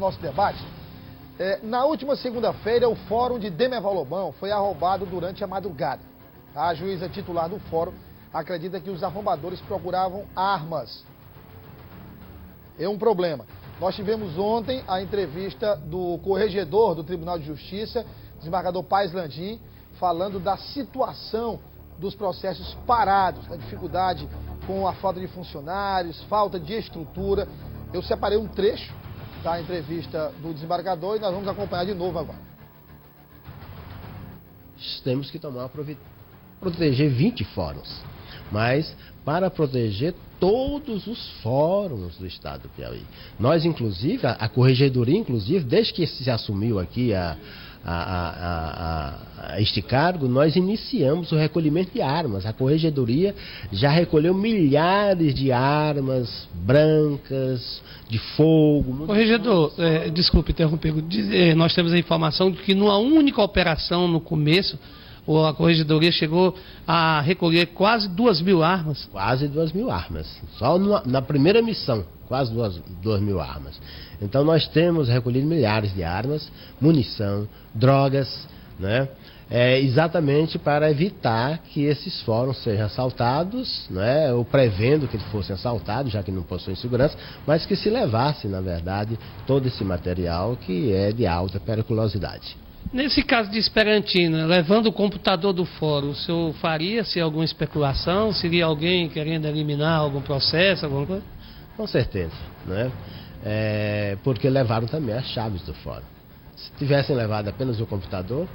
nosso debate. Na última segunda-feira, o fórum de Demerval Lobão foi arrombado durante a madrugada. A juíza titular do fórum acredita que os arrombadores procuravam armas. É um problema. Nós tivemos ontem a entrevista do corregedor do Tribunal de Justiça, desembargador Paes Landim, falando da situação dos processos parados, a dificuldade com a falta de funcionários, falta de estrutura. Eu separei um trecho da entrevista do desembargador e nós vamos acompanhar de novo agora. Temos que proteger 20 fóruns, mas para proteger todos os fóruns do estado do Piauí. Nós, inclusive, a corregedoria, inclusive, desde que se assumiu aqui este cargo, nós iniciamos o recolhimento de armas. A corregedoria já recolheu milhares de armas brancas, de fogo. Corregedor, desculpe interromper, nós temos a informação de que numa única operação no começo, a corregedoria chegou a recolher quase 2.000 armas. Quase 2.000 armas. Só na primeira missão, quase 2.000 armas. Então nós temos recolhido milhares de armas, munição, drogas, né? Exatamente para evitar que esses fóruns sejam assaltados, né? Ou prevendo que eles fossem assaltados, já que não possuem segurança, mas que se levasse, na verdade, todo esse material que é de alta periculosidade. Nesse caso de Esperantina, levando o computador do fórum, o senhor faria-se alguma especulação? Seria alguém querendo eliminar algum processo, alguma coisa? Com certeza, né? Porque levaram também as chaves do fórum. Se tivessem levado apenas o computador,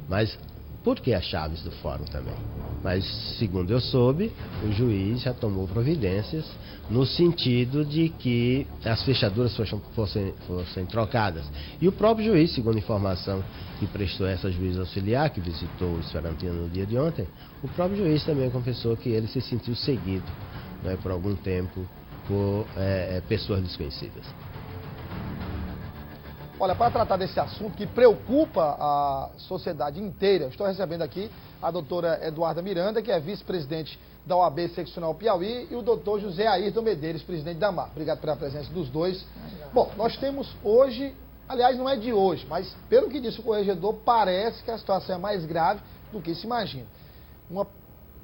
mas por que as chaves do fórum também? Mas, segundo eu soube, o juiz já tomou providências no sentido de que as fechaduras fossem trocadas. E o próprio juiz, segundo a informação que prestou essa juíza auxiliar, que visitou o Esperantina no dia de ontem, o próprio juiz também confessou que ele se sentiu seguido, né, por algum tempo por pessoas desconhecidas. Olha, para tratar desse assunto que preocupa a sociedade inteira, estou recebendo aqui a doutora Eduarda Miranda, que é vice-presidente da OAB Seccional Piauí, e o doutor José Ayrton Medeiros, presidente da AMAR. Obrigado pela presença dos dois. Bom, nós temos hoje, aliás, não é de hoje, mas pelo que disse o corregedor, parece que a situação é mais grave do que se imagina. Uma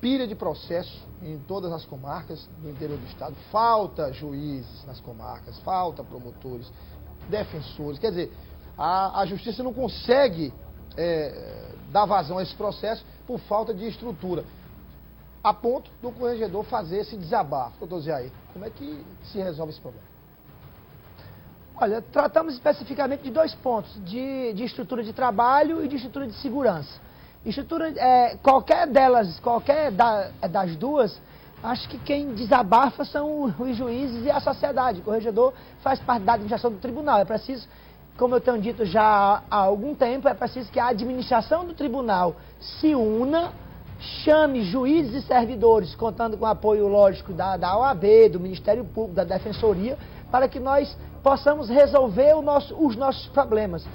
pilha de processos em todas as comarcas do interior do estado, falta juízes nas comarcas, falta promotores, defensores, quer dizer, a justiça não consegue dar vazão a esse processo por falta de estrutura, a ponto do corregedor fazer esse desabafo. Doutor Zé Ayrton, como é que se resolve esse problema? Olha, tratamos especificamente de dois pontos, de estrutura de trabalho e de estrutura de segurança. Estrutura, qualquer das duas, acho que quem desabafa são os juízes e a sociedade. O corregedor faz parte da administração do tribunal. É preciso, como eu tenho dito já há algum tempo, é preciso que a administração do tribunal se una, chame juízes e servidores, contando com o apoio, lógico, da OAB, do Ministério Público, da Defensoria, para que nós possamos resolver os nossos problemas.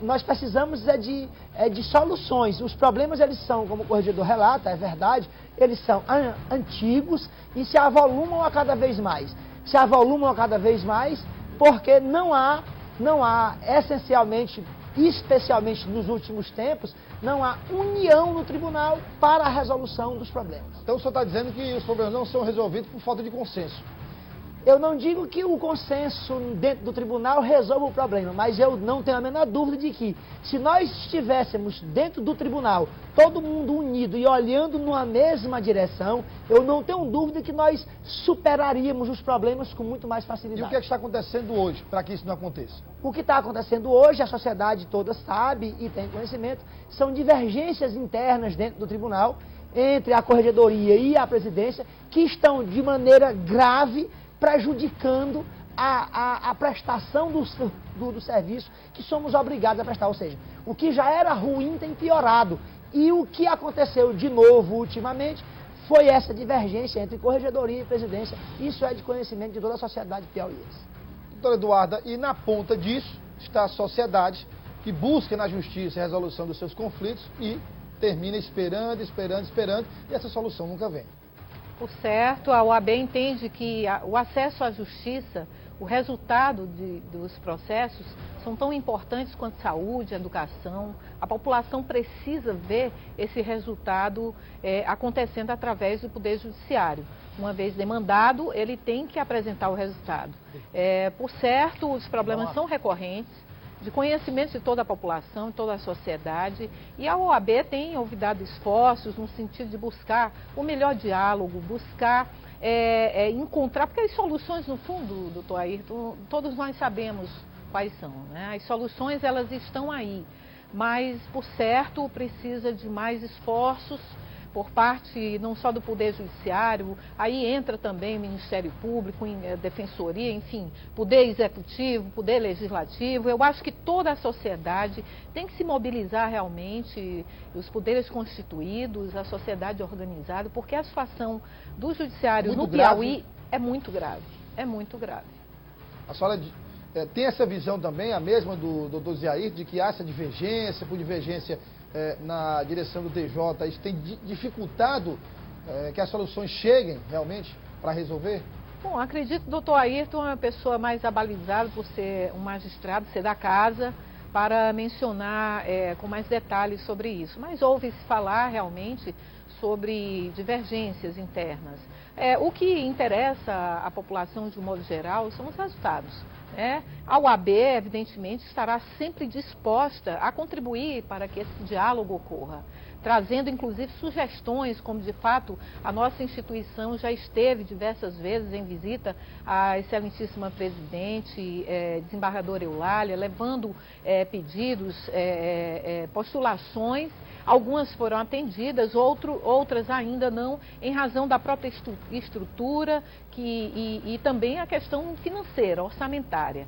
Nós precisamos de soluções. Os problemas, eles são, como o corregedor relata, é verdade, eles são antigos e se avolumam a cada vez mais. Se avolumam a cada vez mais porque não há essencialmente, especialmente nos últimos tempos, não há união no tribunal para a resolução dos problemas. Então o senhor está dizendo que os problemas não são resolvidos por falta de consenso? Eu não digo que o consenso dentro do tribunal resolva o problema, mas eu não tenho a menor dúvida de que, se nós estivéssemos dentro do tribunal, todo mundo unido e olhando numa mesma direção, eu não tenho dúvida que nós superaríamos os problemas com muito mais facilidade. E o que está acontecendo hoje para que isso não aconteça? O que está acontecendo hoje, a sociedade toda sabe e tem conhecimento, são divergências internas dentro do tribunal, entre a corregedoria e a presidência, que estão de maneira grave prejudicando a prestação do serviço que somos obrigados a prestar. Ou seja, o que já era ruim tem piorado. E o que aconteceu de novo ultimamente foi essa divergência entre corregedoria e presidência. Isso é de conhecimento de toda a sociedade piauiense. Doutora Eduarda, e na ponta disso está a sociedade que busca na justiça a resolução dos seus conflitos e termina esperando, e essa solução nunca vem. Por certo, a OAB entende que o acesso à justiça, o resultado dos processos são tão importantes quanto saúde, educação. A população precisa ver esse resultado acontecendo através do Poder Judiciário. Uma vez demandado, ele tem que apresentar o resultado. Por certo, os problemas são recorrentes, de conhecimento de toda a população, de toda a sociedade, e a OAB tem ouvidado esforços no sentido de buscar o melhor diálogo, buscar encontrar, porque as soluções, no fundo, doutor Ayrton, todos nós sabemos quais são, né? As soluções, elas estão aí, mas, por certo, precisa de mais esforços por parte não só do Poder Judiciário, aí entra também o Ministério Público, Defensoria, enfim, Poder Executivo, Poder Legislativo. Eu acho que toda a sociedade tem que se mobilizar realmente, os poderes constituídos, a sociedade organizada, porque a situação do Judiciário no Piauí é muito grave, é muito grave. A senhora tem essa visão também, a mesma do doutor Zé Ayrton, de que há essa divergência, por divergência na direção do TJ, isso tem dificultado que as soluções cheguem realmente para resolver? Bom, acredito que o doutor Ayrton é uma pessoa mais abalizada por ser um magistrado, ser da casa, para mencionar com mais detalhes sobre isso. Mas ouve-se falar realmente sobre divergências internas. O que interessa à população de um modo geral são os resultados. A OAB, evidentemente, estará sempre disposta a contribuir para que esse diálogo ocorra, trazendo inclusive sugestões, como de fato a nossa instituição já esteve diversas vezes em visita à excelentíssima presidente, desembargadora Eulália, levando pedidos, postulações. Algumas foram atendidas, outras ainda não, em razão da própria estrutura e também a questão financeira, orçamentária.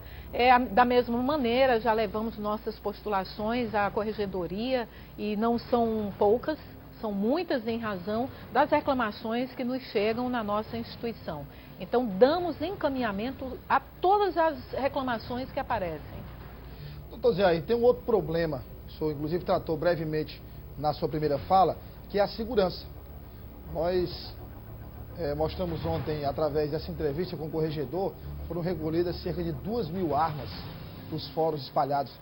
Da mesma maneira, já levamos nossas postulações à corregedoria e não são poucas, são muitas em razão das reclamações que nos chegam na nossa instituição. Então, damos encaminhamento a todas as reclamações que aparecem. Doutor Zé Ayrton, tem um outro problema, o senhor inclusive tratou brevemente na sua primeira fala, que é a segurança. Nós mostramos ontem, através dessa entrevista com o corregedor, foram recolhidas cerca de 2.000 armas dos fóruns espalhados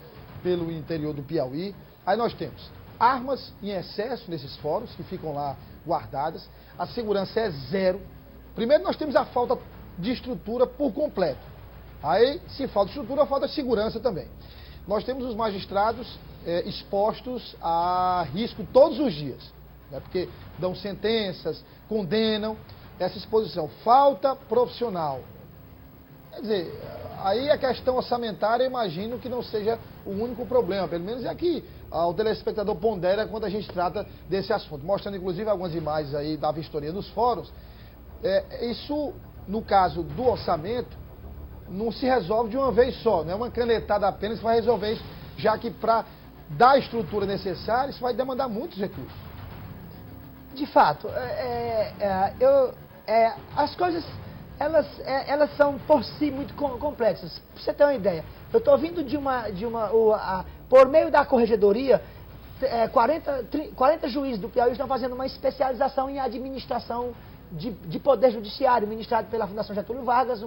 pelo interior do Piauí. Aí nós temos armas em excesso nesses fóruns, que ficam lá guardadas. A segurança é zero. Primeiro nós temos a falta de estrutura por completo. Aí, se falta estrutura, falta segurança também. Nós temos os magistrados expostos a risco todos os dias, né? Porque dão sentenças, condenam, essa exposição. Falta profissional. Quer dizer, aí a questão orçamentária, eu imagino que não seja o único problema, pelo menos é que o telespectador pondera quando a gente trata desse assunto, mostrando inclusive algumas imagens aí da vistoria dos fóruns. Isso, no caso do orçamento, não se resolve de uma vez só, não é uma canetada apenas que vai resolver isso, já que para dar a estrutura necessária, isso vai demandar muitos recursos. De fato, as coisas, elas são por si muito complexas. Para você ter uma ideia, eu estou vindo por meio da corregedoria, 40 juízes do Piauí estão fazendo uma especialização em administração de poder judiciário, ministrado pela Fundação Getúlio Vargas,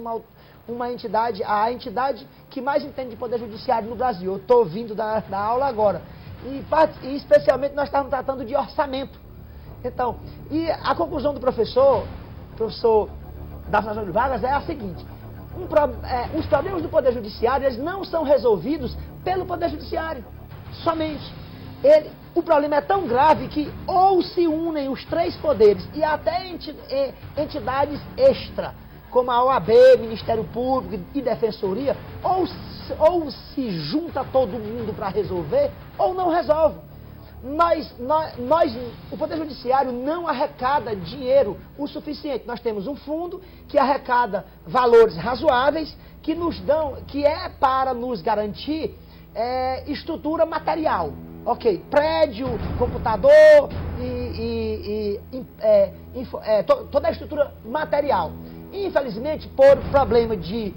a entidade que mais entende de poder judiciário no Brasil. Eu estou vindo da aula agora. E especialmente nós estamos tratando de orçamento. Então, e a conclusão do professor da Fundação Getúlio Vargas é a seguinte: os problemas do poder judiciário, eles não são resolvidos pelo poder judiciário, somente. O problema é tão grave que ou se unem os três poderes e até entidades extra, como a OAB, Ministério Público e Defensoria, ou se junta todo mundo para resolver, ou não resolve. O Poder Judiciário não arrecada dinheiro o suficiente. Nós temos um fundo que arrecada valores razoáveis, que é para nos garantir estrutura material. Ok, prédio, computador toda a estrutura material. Infelizmente, por problema de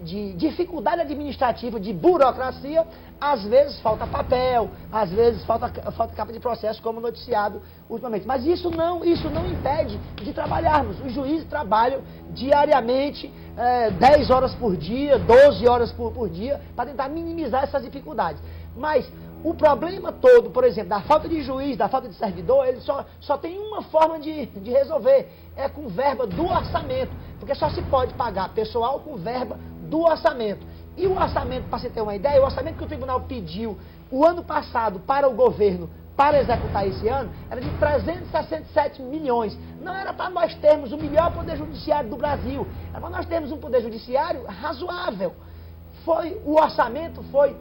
de dificuldade administrativa, de burocracia, às vezes falta papel, às vezes falta capa de processo, como noticiado ultimamente. Mas isso não impede de trabalharmos. Os juízes trabalham diariamente, 10 horas por dia, 12 horas por dia, para tentar minimizar essas dificuldades. Mas o problema todo, por exemplo, da falta de juiz, da falta de servidor, ele só tem uma forma de resolver, é com verba do orçamento, porque só se pode pagar pessoal com verba do orçamento. E o orçamento, para você ter uma ideia, o orçamento que o tribunal pediu o ano passado para o governo, para executar esse ano, era de 367 milhões. Não era para nós termos o melhor poder judiciário do Brasil, era para nós termos um poder judiciário razoável. O orçamento foi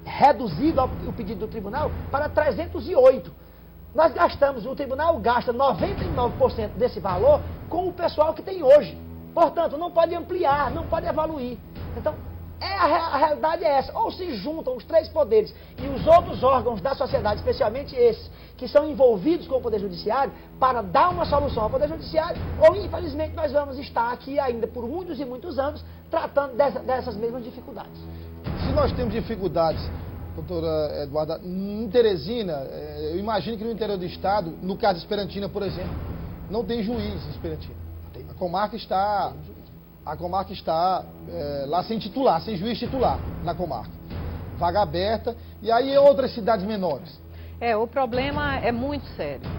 reduzido o pedido do tribunal para 308. Nós gastamos, o tribunal gasta 99% desse valor com o pessoal que tem hoje. Portanto, não pode ampliar, não pode evoluir. Então, a realidade é essa. Ou se juntam os três poderes e os outros órgãos da sociedade, especialmente esses que são envolvidos com o Poder Judiciário, para dar uma solução ao Poder Judiciário, ou infelizmente nós vamos estar aqui ainda por muitos e muitos anos tratando dessas mesmas dificuldades. Se nós temos dificuldades, doutora Eduarda, em Teresina, eu imagino que no interior do estado, no caso de Esperantina, por exemplo, não tem juiz em Esperantina. A comarca está lá sem titular, sem juiz titular na comarca. Vaga aberta. E aí outras cidades menores? O problema é muito sério.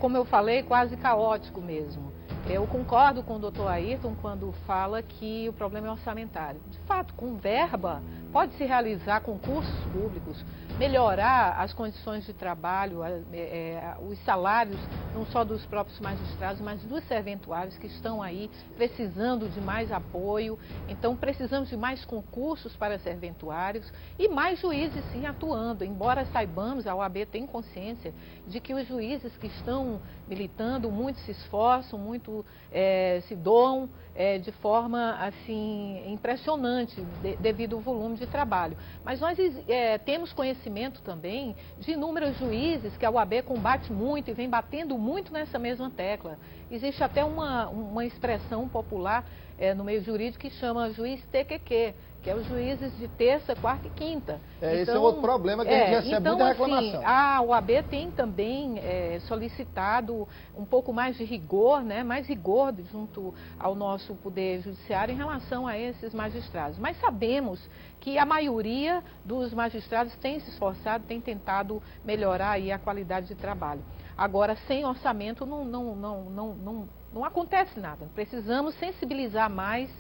Como eu falei, quase caótico mesmo. Eu concordo com o doutor Ayrton quando fala que o problema é orçamentário. De fato, com verba, pode-se realizar concursos públicos, melhorar as condições de trabalho, os salários, não só dos próprios magistrados, mas dos serventuários que estão aí precisando de mais apoio. Então, precisamos de mais concursos para serventuários e mais juízes, sim, atuando. Embora saibamos, a OAB tem consciência de que os juízes que estão militando muito se esforçam, muito se doam de forma assim impressionante devido ao volume de trabalho. Mas nós temos conhecimento também de inúmeros juízes que a OAB combate muito e vem batendo muito nessa mesma tecla. Existe até uma expressão popular no meio jurídico que chama juiz TQQ, que é os juízes de terça, quarta e quinta. Esse é outro problema que a gente recebe muita reclamação. Assim, a OAB tem também solicitado um pouco mais de rigor, mais rigor junto ao nosso Poder Judiciário em relação a esses magistrados. Mas sabemos que a maioria dos magistrados tem se esforçado, tem tentado melhorar aí a qualidade de trabalho. Agora, sem orçamento não acontece nada. Precisamos sensibilizar mais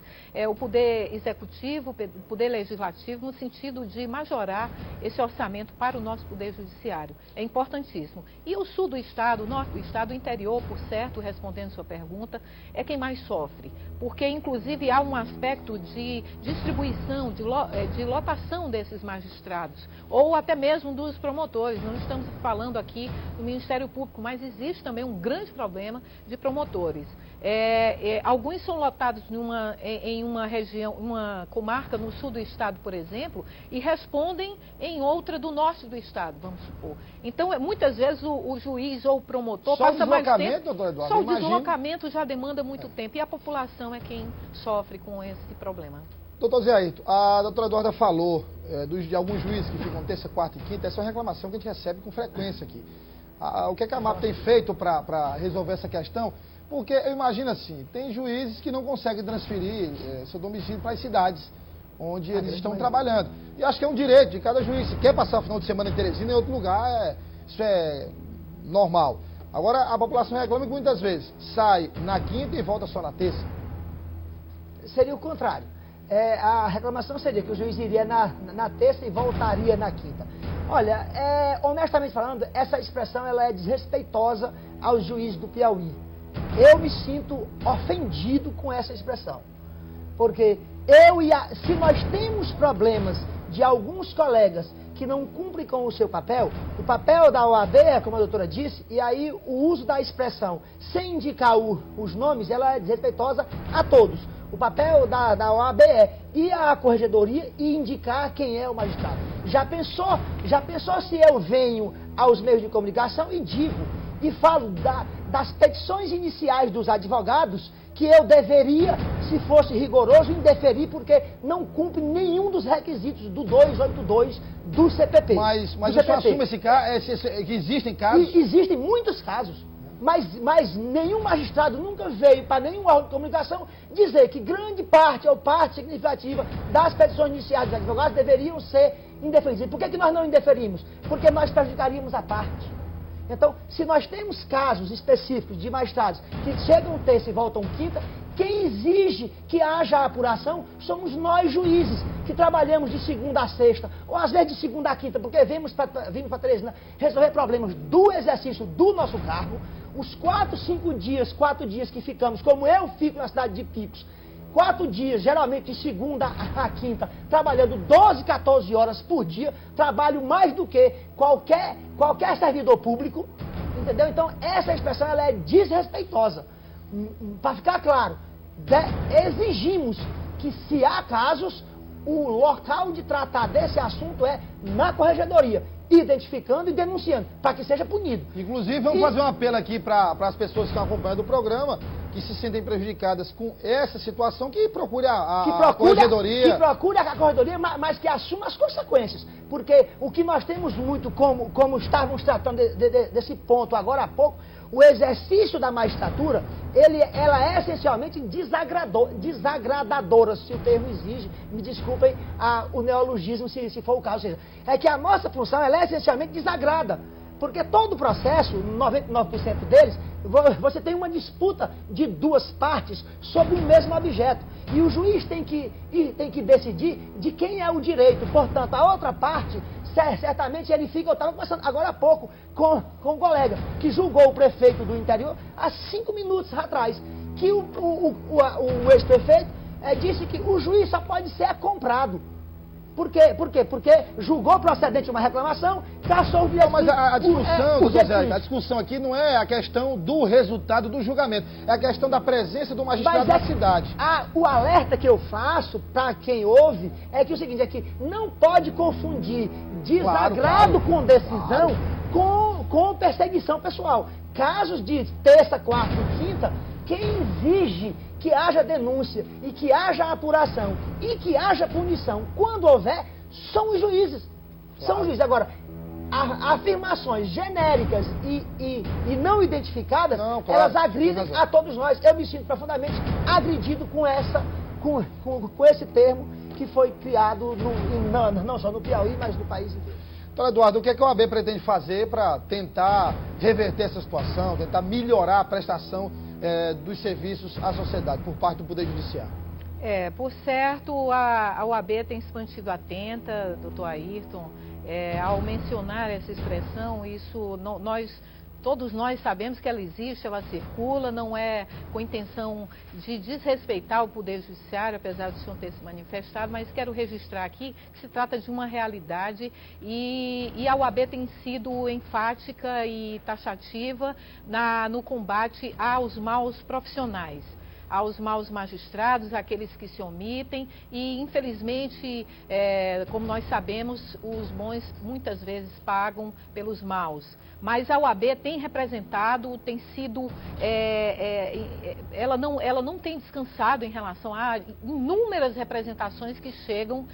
o Poder Executivo, o Poder Legislativo, no sentido de majorar esse orçamento para o nosso Poder Judiciário. É importantíssimo. E o sul do Estado, o norte do Estado, o interior, por certo, respondendo sua pergunta, é quem mais sofre. Porque, inclusive, há um aspecto de distribuição, de lotação desses magistrados, ou até mesmo dos promotores. Não estamos falando aqui do Ministério Público, mas existe também um grande problema de promotores. Alguns são lotados em uma região, uma comarca no sul do estado, por exemplo, e respondem em outra do norte do estado, vamos supor. Então, muitas vezes o juiz ou o promotor passa mais tempo. Doutor Eduardo, só o deslocamento já demanda muito tempo e a população é quem sofre com esse problema. Doutor Zé Ayrton, a doutora Eduarda falou de alguns juízes que ficam terça, quarta e quinta. Essa é uma reclamação que a gente recebe com frequência aqui. O que a AMAP tem feito para resolver essa questão? Porque eu imagino assim, tem juízes que não conseguem transferir seu domicílio para as cidades onde eles estão trabalhando. E acho que é um direito de cada juiz. Se quer passar o final de semana em Teresina, em outro lugar, isso é normal. Agora, a população reclama que muitas vezes sai na quinta e volta só na terça. Seria o contrário. A reclamação seria que o juiz iria na terça e voltaria na quinta. Olha, honestamente falando, essa expressão ela é desrespeitosa aos juízes do Piauí. Eu me sinto ofendido com essa expressão. Porque se nós temos problemas de alguns colegas que não cumprem com o seu papel, o papel da OAB é, como a doutora disse, e aí o uso da expressão sem indicar os nomes, ela é desrespeitosa a todos. O papel da OAB é ir à corregedoria e indicar quem é o magistrado. Já pensou se eu venho aos meios de comunicação e digo, e falo das petições iniciais dos advogados, que eu deveria se fosse rigoroso, indeferir, porque não cumpre nenhum dos requisitos do 282 do CPP. Mas do o senhor CPP. assume esse caso, que existem casos? E existem muitos casos, mas nenhum magistrado nunca veio para nenhum órgão de comunicação dizer que grande parte ou parte significativa das petições iniciais dos advogados deveriam ser indeferidas. E por que nós não indeferimos? Porque nós prejudicaríamos a parte. Então, se nós temos casos específicos de magistrados que chegam terça e voltam quinta, quem exige que haja apuração somos nós juízes, que trabalhamos de segunda a sexta, ou às vezes de segunda a quinta, porque vimos para Teresina resolver problemas do exercício do nosso cargo. Os 4 dias que ficamos, como eu fico na cidade de Picos, 4 dias, geralmente de segunda a quinta, trabalhando 12, 14 horas por dia, trabalho mais do que qualquer servidor público, entendeu? Então, essa expressão ela é desrespeitosa. Para ficar claro, exigimos que, se há casos, o local de tratar desse assunto é na corregedoria, identificando e denunciando, para que seja punido. Inclusive, vamos fazer um apelo aqui para as pessoas que estão acompanhando o programa, que se sentem prejudicadas com essa situação, que procure a corregedoria. Que procure a corregedoria, mas que assuma as consequências. Porque o que nós temos muito, como estávamos tratando desse ponto agora há pouco, o exercício da magistratura, ela é essencialmente desagradadora, se o termo exige, me desculpem o neologismo, se for o caso. Ou seja, é que a nossa função ela é essencialmente desagrada. Porque todo o processo, 99% deles, você tem uma disputa de duas partes sobre o mesmo objeto. E o juiz tem que decidir de quem é o direito. Portanto, a outra parte, certamente ele fica... Eu estava conversando agora há pouco com um colega que julgou o prefeito do interior há 5 minutos atrás, que o ex-prefeito disse que o juiz só pode ser comprado. Por quê? Porque julgou procedente uma reclamação, caçou o direito. Mas a discussão, doutor Zé, a discussão aqui não é a questão do resultado do julgamento, é a questão da presença do magistrado na cidade. O alerta que eu faço para quem ouve é que o seguinte, é que não pode confundir desagrado com decisão com perseguição pessoal. Casos de terça, quarta e quinta, quem exige que haja denúncia e que haja apuração e que haja punição, quando houver, são os juízes. Claro. São os juízes. Agora, afirmações genéricas e não identificadas, claro, elas agridem a todos nós. Eu me sinto profundamente agredido com esse termo que foi criado não só no Piauí, mas no país inteiro. Então, Eduardo, o que é que a OAB pretende fazer para tentar reverter essa situação, tentar melhorar a prestação dos serviços à sociedade por parte do Poder Judiciário? Por certo, a OAB tem se mantido atenta, doutor Ayrton, ao mencionar essa expressão, todos nós sabemos que ela existe, ela circula, não é com intenção de desrespeitar o Poder Judiciário, apesar do senhor ter se manifestado, mas quero registrar aqui que se trata de uma realidade e a OAB tem sido enfática e taxativa no combate aos maus profissionais, aos maus magistrados, aqueles que se omitem e, infelizmente, como nós sabemos, os bons muitas vezes pagam pelos maus. Mas a OAB tem representado, tem sido, ela não tem descansado em relação a inúmeras representações que chegam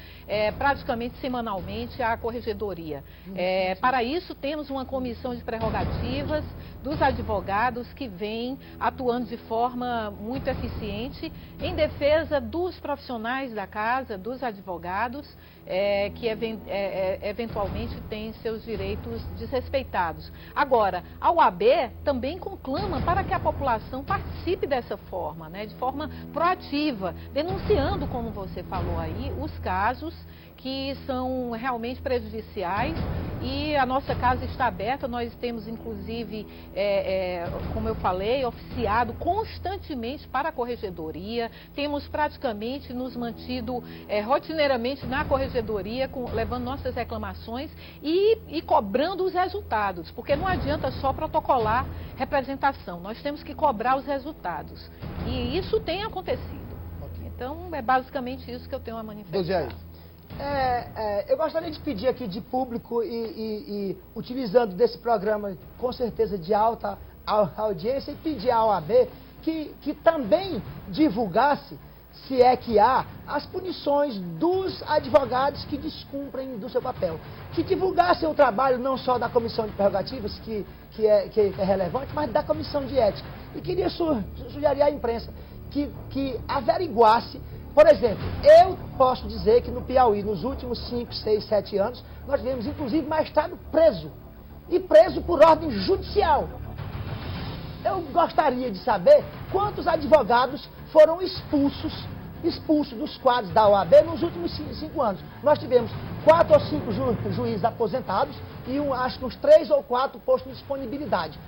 praticamente semanalmente à corregedoria. Para isso, temos uma comissão de prerrogativas dos advogados que vem atuando de forma muito eficiente em defesa dos profissionais da casa, dos advogados, que eventualmente têm seus direitos desrespeitados. Agora, a OAB também conclama para que a população participe dessa forma, de forma proativa, denunciando, como você falou aí, os casos que são realmente prejudiciais e a nossa casa está aberta, nós temos inclusive, como eu falei, oficiado constantemente para a corregedoria, temos praticamente nos mantido rotineiramente na corregedoria, levando nossas reclamações e cobrando os resultados, porque não adianta só protocolar representação, nós temos que cobrar os resultados e isso tem acontecido. Okay. Então, é basicamente isso que eu tenho a manifestar. Eu gostaria de pedir aqui de público e utilizando desse programa, com certeza de alta audiência, e pedir à OAB que também divulgasse se é que há, as punições dos advogados que descumprem do seu papel. Que divulgassem o trabalho não só da comissão de prerrogativas, que é relevante, mas da comissão de ética. E queria sugerir à imprensa que averiguasse, por exemplo, eu posso dizer que no Piauí, nos últimos 5, 6, 7 anos, nós tivemos inclusive magistrado preso. E preso por ordem judicial. Eu gostaria de saber quantos advogados foram expulsos dos quadros da OAB nos últimos 5 anos. Nós tivemos 4 ou 5 juízes aposentados e acho que uns 3 ou 4 postos de disponibilidade,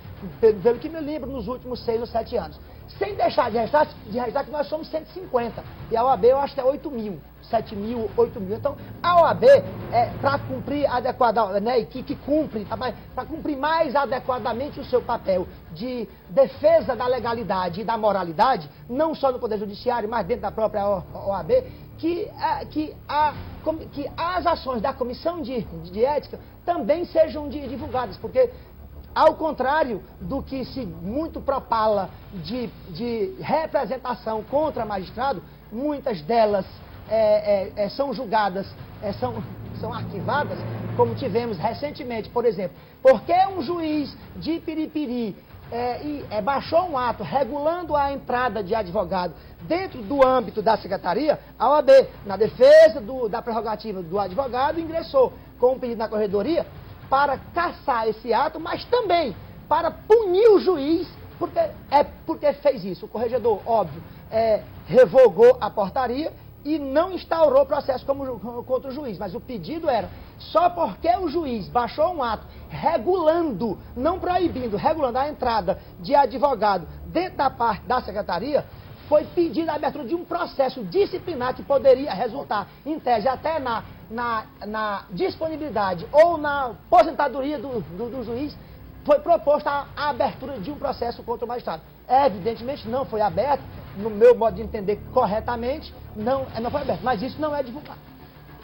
pelo que me lembro, nos últimos 6 ou 7 anos. Sem deixar de registrar que nós somos 150, e a OAB eu acho que é 8 mil, 7 mil, 8 mil. Então, a OAB, para cumprir adequadamente, né, e que cumpre, para cumprir mais adequadamente o seu papel de defesa da legalidade e da moralidade, não só no Poder Judiciário, mas dentro da própria OAB, que as ações da Comissão de Ética também sejam divulgadas, porque ao contrário do que se muito propala de representação contra magistrado, muitas delas são julgadas, são arquivadas, como tivemos recentemente, por exemplo. Porque um juiz de Piripiri baixou um ato regulando a entrada de advogado dentro do âmbito da secretaria, a OAB, na defesa da prerrogativa do advogado, ingressou com um pedido na corredoria para cassar esse ato, mas também para punir o juiz, porque fez isso. O corregedor, óbvio, revogou a portaria e não instaurou o processo contra o juiz. Mas o pedido era, só porque o juiz baixou um ato regulando, não proibindo, regulando a entrada de advogado dentro da parte da secretaria, foi pedida a abertura de um processo disciplinar que poderia resultar, em tese, até na disponibilidade ou na aposentadoria do juiz. Foi proposta a abertura de um processo contra o magistrado. Evidentemente não foi aberto, no meu modo de entender corretamente, não foi aberto, mas isso não é divulgado.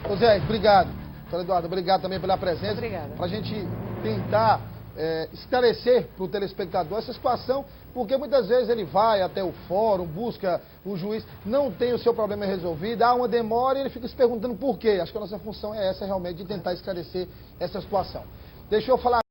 José, obrigado. Doutor Eduardo, obrigado também pela presença. Obrigada. Para a gente tentar esclarecer para o telespectador essa situação, porque muitas vezes ele vai até o fórum, busca o juiz, não tem o seu problema resolvido, há uma demora e ele fica se perguntando por quê. Acho que a nossa função é essa realmente, de tentar esclarecer essa situação. Deixa eu falar